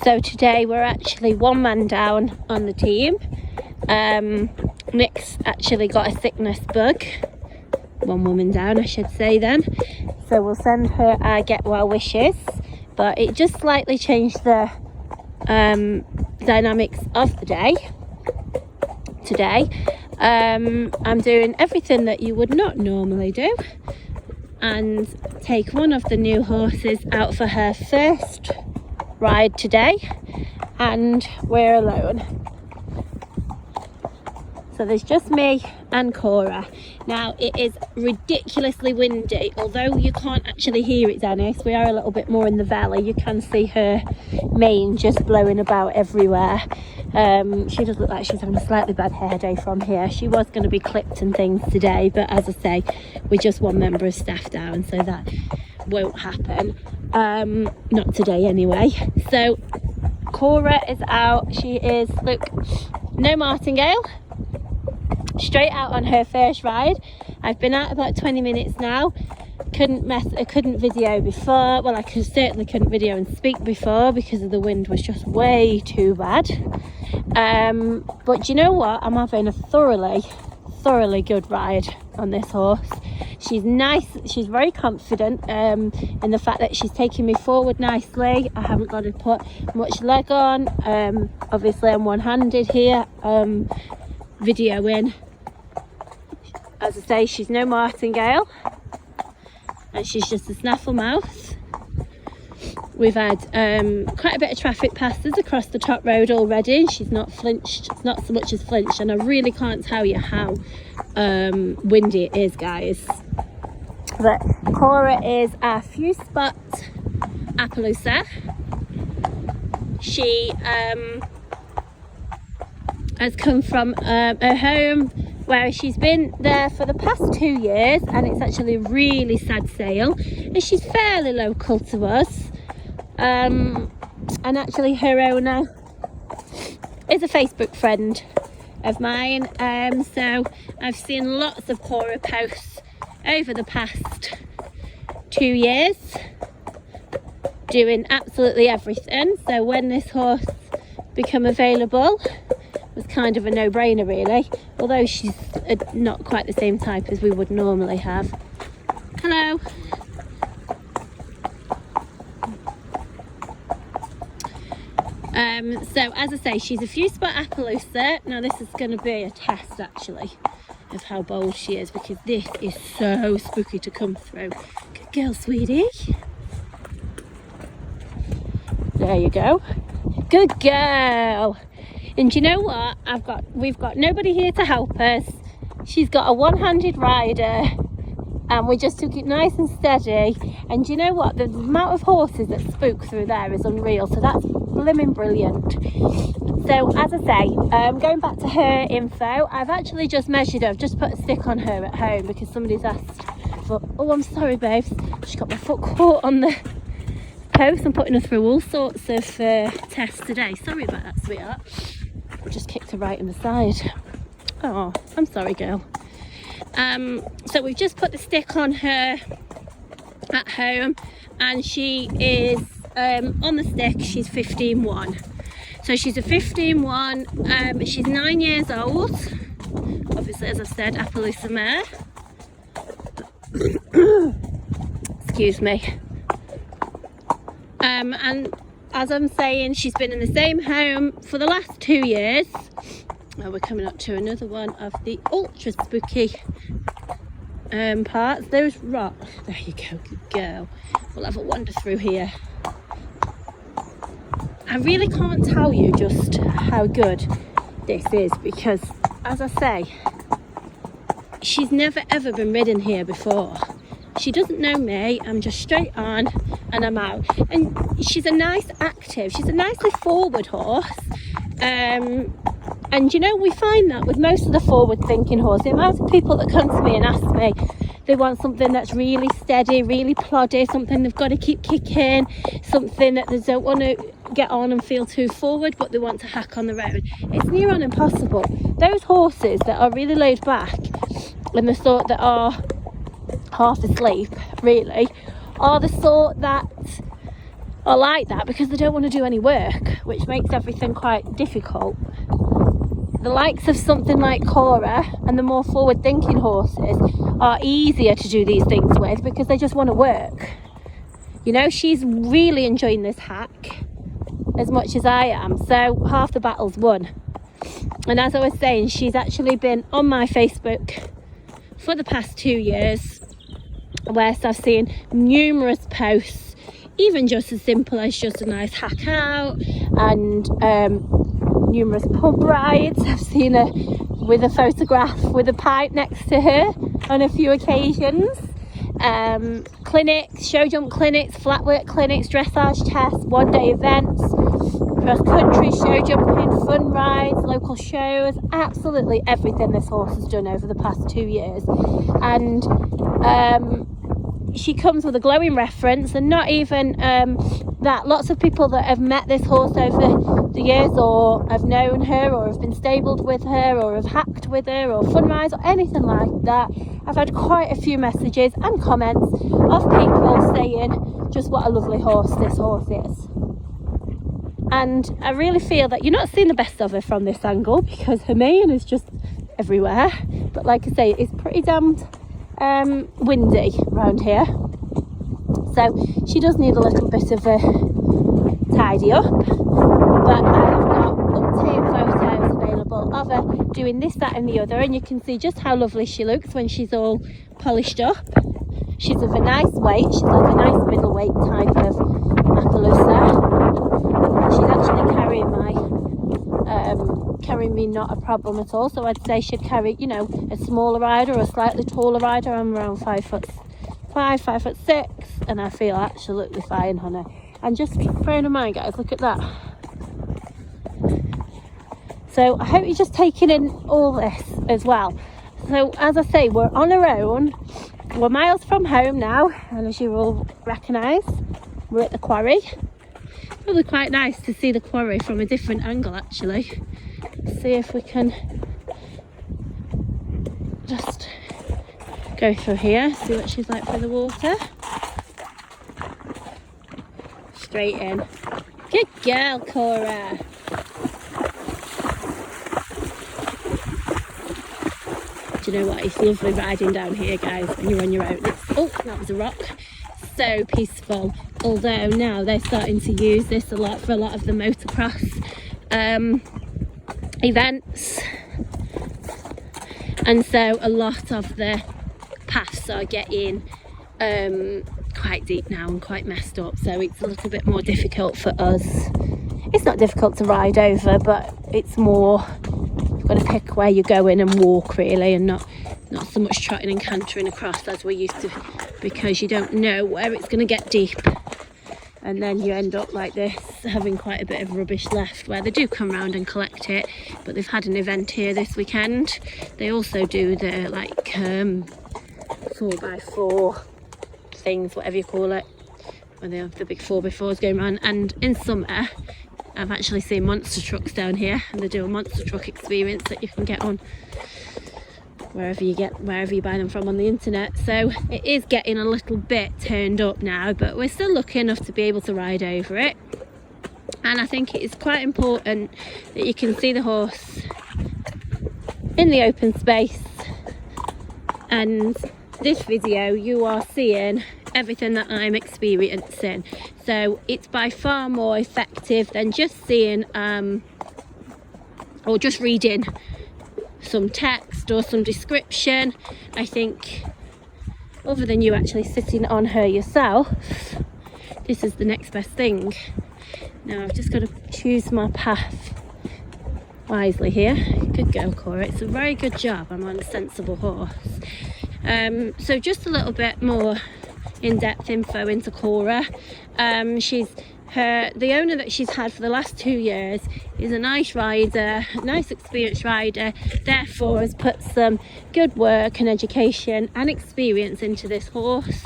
So today we're actually one man down on the team. Nick's actually got a sickness bug. One woman down, I should say then. So we'll send her our get well wishes. But it just slightly changed the dynamics of the day. Today, I'm doing everything that you would not normally do and take one of the new horses out for her first ride today, and we're alone. So there's just me and Kora. Now it is ridiculously windy, although you can't actually hear it, Dennis. We are a little bit more in the valley. You can see her mane just blowing about everywhere. She does look like she's having a slightly bad hair day from here. She was going to be clipped and things today, but as I say, we're just one member of staff down, so that won't happen. Not today anyway. So Kora is out. She is, look, no martingale, straight out on her first ride. I've been out about 20 minutes now. I couldn't video before. Well, certainly couldn't video and speak before because of the wind was just way too bad. But you know what? I'm having a thoroughly good ride on this horse. She's nice. She's very confident in the fact that she's taking me forward nicely. I haven't got to put much leg on. Obviously, I'm one-handed here, videoing. As I say, she's no martingale, and she's just a snaffle mouth. We've had quite a bit of traffic passes across the top road already. She's not flinched, not so much as flinched, and I really can't tell you how windy it is, guys. But Kora is a few spot Appaloosa. She has come from her home where she's been there for the past 2 years, and it's actually a really sad sale, and she's fairly local to us. And actually her owner is a Facebook friend of mine, so I've seen lots of Kora posts over the past 2 years doing absolutely everything. So when this horse became available, it was kind of a no-brainer really, although she's not quite the same type as we would normally have. Hello. So as I say, she's a few spot Appaloosa. Now this is going to be a test actually of how bold she is, because this is so spooky to come through. Good girl, sweetie. There you go. Good girl. And you know what? We've got nobody here to help us. She's got a one-handed rider, and we just took it nice and steady. And you know what? The amount of horses that spook through there is unreal. So that's blimmin' brilliant. So as I say, going back to her info, I've actually just measured her. I've just put a stick on her at home because somebody's asked for. Oh, I'm sorry, babes. She's got my foot caught on the post. I'm putting her through all sorts of tests today. Sorry about that, sweetheart. I just kicked her right in the side. Oh, I'm sorry, girl. So we've just put the stick on her at home, and she is on the stick. She's 15-1. So she's a 15-1. She's 9 years old. Obviously, as I said, Appaloosa mare. Excuse me. And as I'm saying, she's been in the same home for the last 2 years. We're coming up to another one of the ultra spooky parts. There's rock. There you go, good girl. We'll have a wander through here. I really can't tell you just how good this is, because as I say, she's never ever been ridden here before. She doesn't know me. I'm just straight on and I'm out. And she's a nice active, she's a nicely forward horse. And you know, we find that with most of the forward thinking horses, the amount of people that come to me and ask me, they want something that's really steady, really ploddy, something they've got to keep kicking, something that they don't want to get on and feel too forward, but they want to hack on the road. It's near on impossible. Those horses that are really laid back and the sort that are half asleep, really, are the sort that are like that because they don't want to do any work, which makes everything quite difficult. The likes of something like Kora and the more forward-thinking horses are easier to do these things with because they just want to work. You know, she's really enjoying this hack as much as I am, so half the battle's won. And as I was saying, she's actually been on my Facebook for the past 2 years, where I've seen numerous posts, even just as simple as just a nice hack out, and numerous pub rides. I've seen her with a photograph with a pipe next to her on a few occasions. Clinics, show jump clinics, flat work clinics, dressage tests, one-day events, cross-country, show jumping, fun rides, local shows, absolutely everything this horse has done over the past 2 years. And she comes with a glowing reference, and not even that. Lots of people that have met this horse over the years, or have known her, or have been stabled with her, or have hacked with her, or fun rides, or anything like that. I've had quite a few messages and comments of people saying just what a lovely horse this horse is. And I really feel that you're not seeing the best of her from this angle because her mane is just everywhere. But like I say, it's pretty damned windy around here, so she does need a little bit of a tidy up. But I have got up-to-date photos available of her doing this, that and the other, and you can see just how lovely she looks when she's all polished up. She's of a nice weight, she's like a nice middleweight type of Appaloosa. She's actually carrying me not a problem at all, so I'd say she'd carry, you know, a smaller rider or a slightly taller rider. I'm around 5'5", 5'6", and I feel absolutely fine on her. And just bearing in mind, guys, look at that. So I hope you're just taking in all this as well. So as I say, we're on our own, we're miles from home now, and as you will recognise, we're at the quarry. Probably quite nice to see the quarry from a different angle actually. See if we can just go through here, see what she's like for the water. Straight in. Good girl, Kora. Do you know what? It's lovely riding down here, guys, when you're on your own. Oh, that was a rock. So peaceful. Although now they're starting to use this a lot for a lot of the motocross events, and so a lot of the paths are getting quite deep now and quite messed up, so it's a little bit more difficult for us. It's not difficult to ride over, but it's more, you've got to pick where you're going and walk really, and not so much trotting and cantering across as we're used to, because you don't know where it's going to get deep. And then you end up like this, having quite a bit of rubbish left, where they do come round and collect it. But they've had an event here this weekend. They also do the like 4x4 things, whatever you call it, where they have the big 4x4s going around. And in summer, I've actually seen monster trucks down here, and they do a monster truck experience that you can get on wherever you buy them from on the internet. So it is getting a little bit turned up now, but we're still lucky enough to be able to ride over it. And I think it is quite important that you can see the horse in the open space. And this video, you are seeing everything that I'm experiencing, so it's by far more effective than just seeing or just reading some text or some description. I think other than you actually sitting on her yourself, this is the next best thing. Now I've just got to choose my path wisely here. Good girl, Kora. It's a very good job. I'm on a sensible horse. So just a little bit more in-depth info into Kora. The owner that she's had for the last 2 years is a nice rider, nice experienced rider, therefore has put some good work and education and experience into this horse.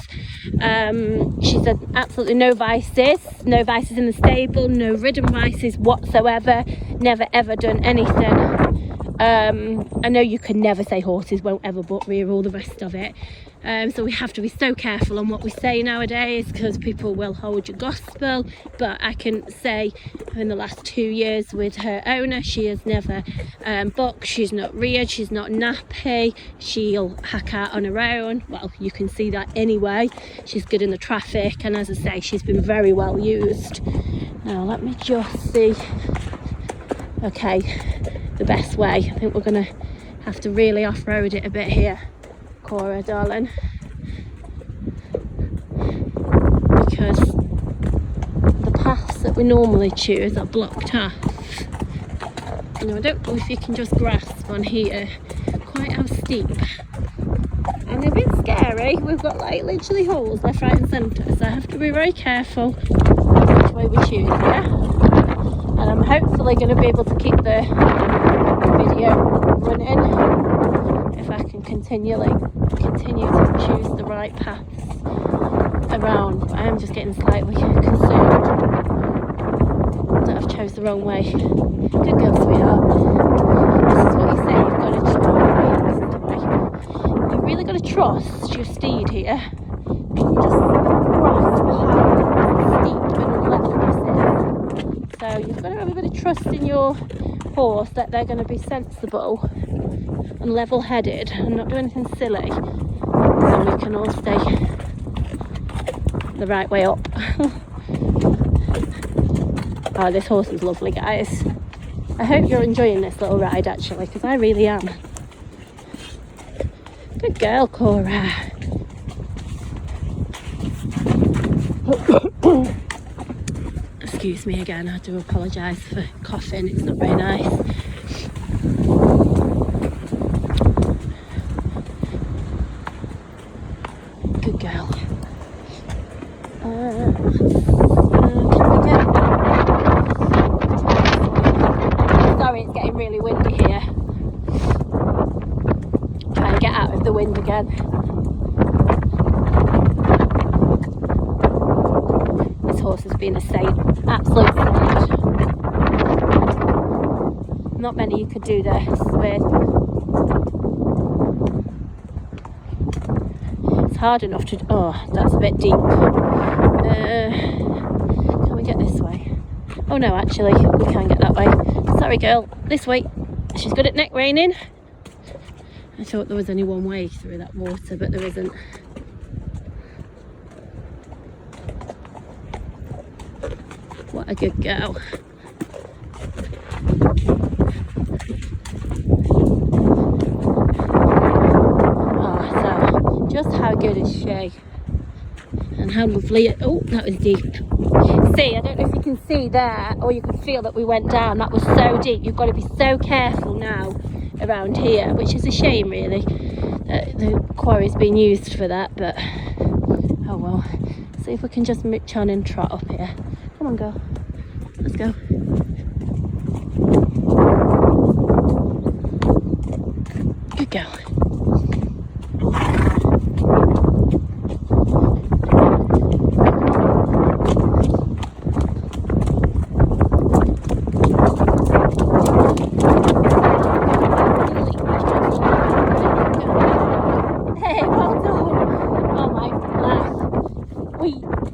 She said absolutely no vices in the stable, no ridden vices whatsoever, never ever done anything I know you can never say horses won't ever butt rear, all the rest of it. So we have to be so careful on what we say nowadays, because people will hold your gospel. But I can say in the last 2 years with her owner, she has never bucked, she's not reared, she's not nappy, she'll hack out on her own. Well, you can see that anyway. She's good in the traffic, and as I say, she's been very well used. Now let me just see. Okay, the best way. I think we're gonna have to really off-road it a bit here, Kora, darling, because the paths that we normally choose are blocked off. Now I don't know if you can just grasp on here quite how steep, and a bit scary. We've got like literally holes left, right and centre, so I have to be very careful which way we choose here. And I'm hopefully going to be able to keep the video running if I can continue to choose the right paths around. But I am just getting slightly concerned that I've chose the wrong way. Good girl, sweetheart. This is what you say, you've got to choose. You've really got to trust your steed here. You just grasp how steep and level this is. So you've got to have a bit of trust in your horse that they're going to be sensible and level-headed and not do anything silly, and we can all stay the right way up. Oh, this horse is lovely, guys. I hope you're enjoying this little ride, actually, because I really am. Good girl, Kora. Excuse me again, I do apologise for coughing, it's not very nice. Good girl. Can we get... Sorry, it's getting really windy here. Trying to get out of the wind again. This horse has been a saint, absolute saint. Not many you could do this with. It's hard enough to... Oh, that's a bit deep. Can we get this way? Oh no, actually, we can get that way. Sorry girl, this way. She's good at neck reining. I thought there was only one way through that water, but there isn't. What a good girl. Oh, so just how good is she? And how lovely it... Oh, that was deep. See, I don't know if you can see there, or you can feel that we went down. That was so deep. You've got to be so careful now around here, which is a shame, really. The quarry's been used for that, but oh well. See if we can just mooch on and trot up here. Come on, girl. Let's go. Good girl.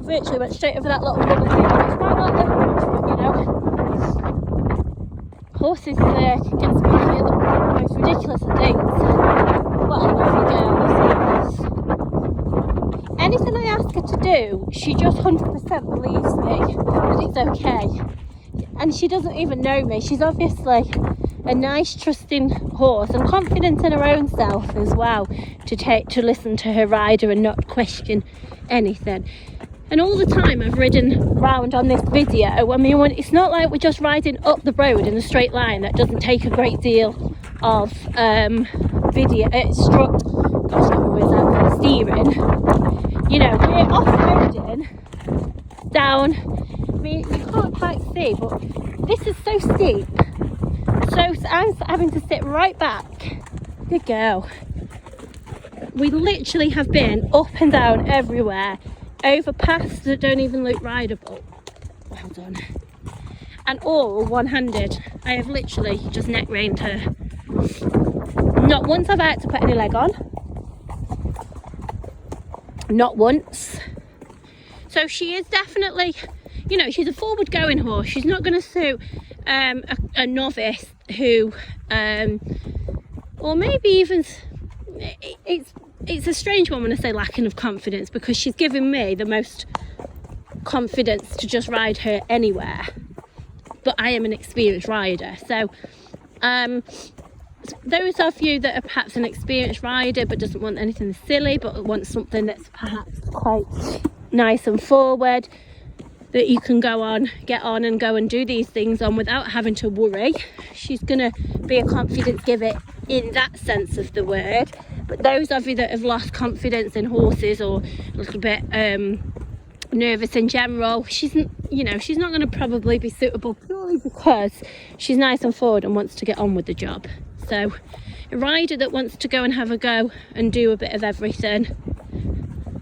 Virtually went straight over that little rubber thing, which might not look much, but you know, horses can get spooky at the most ridiculous of things. Well, lovely girl. Anything I ask her to do, she just 100% believes me that it's okay. And she doesn't even know me. She's obviously a nice, trusting horse and confident in her own self as well, to listen to her rider and not question anything. And all the time I've ridden round on this video, I mean, it's not like we're just riding up the road in a straight line. That doesn't take a great deal of steering. You know, we're off-roading down, I mean, you can't quite see, but this is so steep. So I'm having to sit right back. Good girl. We literally have been up and down everywhere, over paths that don't even look rideable. Well done. And all one-handed. I have literally just neck reined her Not once have I had to put any leg on. Not once. So she is definitely, you know, she's a forward going horse. She's not going to suit a novice who, or maybe even, it's a strange one when I say lacking of confidence, because she's given me the most confidence to just ride her anywhere. But I am an experienced rider. So those of you that are perhaps an experienced rider but doesn't want anything silly, but wants something that's perhaps quite nice and forward, that you can go on, get on and go and do these things on without having to worry. She's going to be a confidence giver in that sense of the word. But those of you that have lost confidence in horses, or a little bit nervous in general, she's, you know, she's not going to probably be suitable, purely because she's nice and forward and wants to get on with the job. So a rider that wants to go and have a go and do a bit of everything,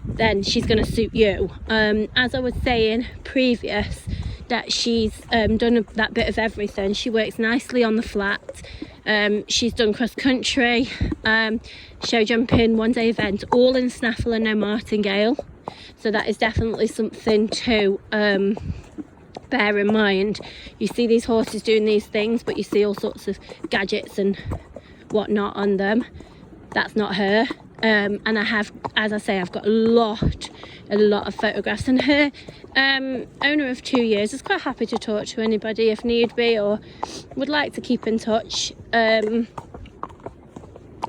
then she's going to suit you. As I was saying previous, that she's done that bit of everything. She works nicely on the flat. She's done cross country, show jumping, one day events, all in snaffle and no martingale. So that is definitely something to bear in mind. You see these horses doing these things, but you see all sorts of gadgets and whatnot on them. That's not her. And I have, as I say, I've got a lot of photographs, and her owner of 2 years is quite happy to talk to anybody if need be, or would like to keep in touch,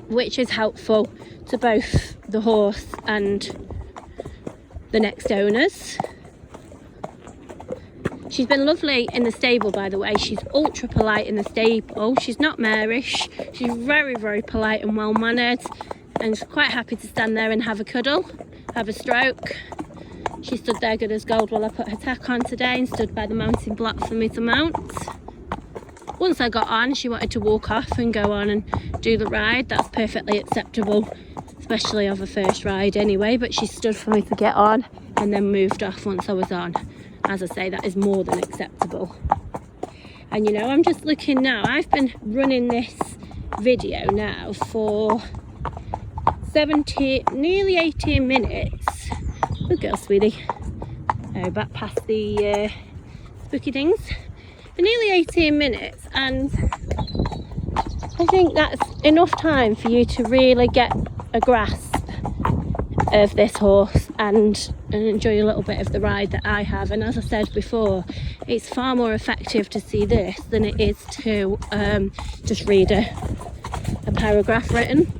which is helpful to both the horse and the next owners. She's been lovely in the stable, by the way. She's ultra polite in the stable. She's not marish. She's very, very polite and well mannered, and she's quite happy to stand there and have a cuddle, have a stroke. She stood there good as gold while I put her tack on today, and stood by the mounting block for me to mount. Once I got on, she wanted to walk off and go on and do the ride. That's perfectly acceptable, especially of a first ride anyway, but she stood for me to get on and then moved off once I was on. As I say, that is more than acceptable. And you know, I'm just looking now, I've been running this video now for nearly 18 minutes. Good girl, sweetie. Oh, back past the spooky things. For nearly 18 minutes, and I think that's enough time for you to really get a grasp of this horse and enjoy a little bit of the ride that I have. And as I said before, it's far more effective to see this than it is to just read a paragraph written.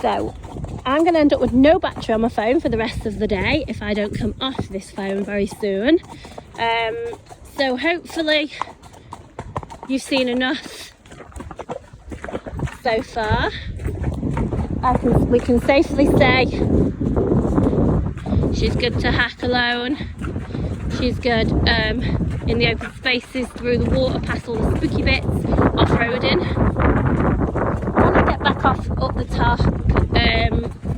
So I'm going to end up with no battery on my phone for the rest of the day if I don't come off this phone very soon. So hopefully you've seen enough so far. We can safely say she's good to hack alone. She's good in the open spaces, through the water, past all the spooky bits, off-roading. When I get back up the top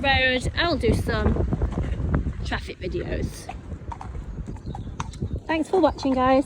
road, I'll do some traffic videos. Thanks for watching, guys.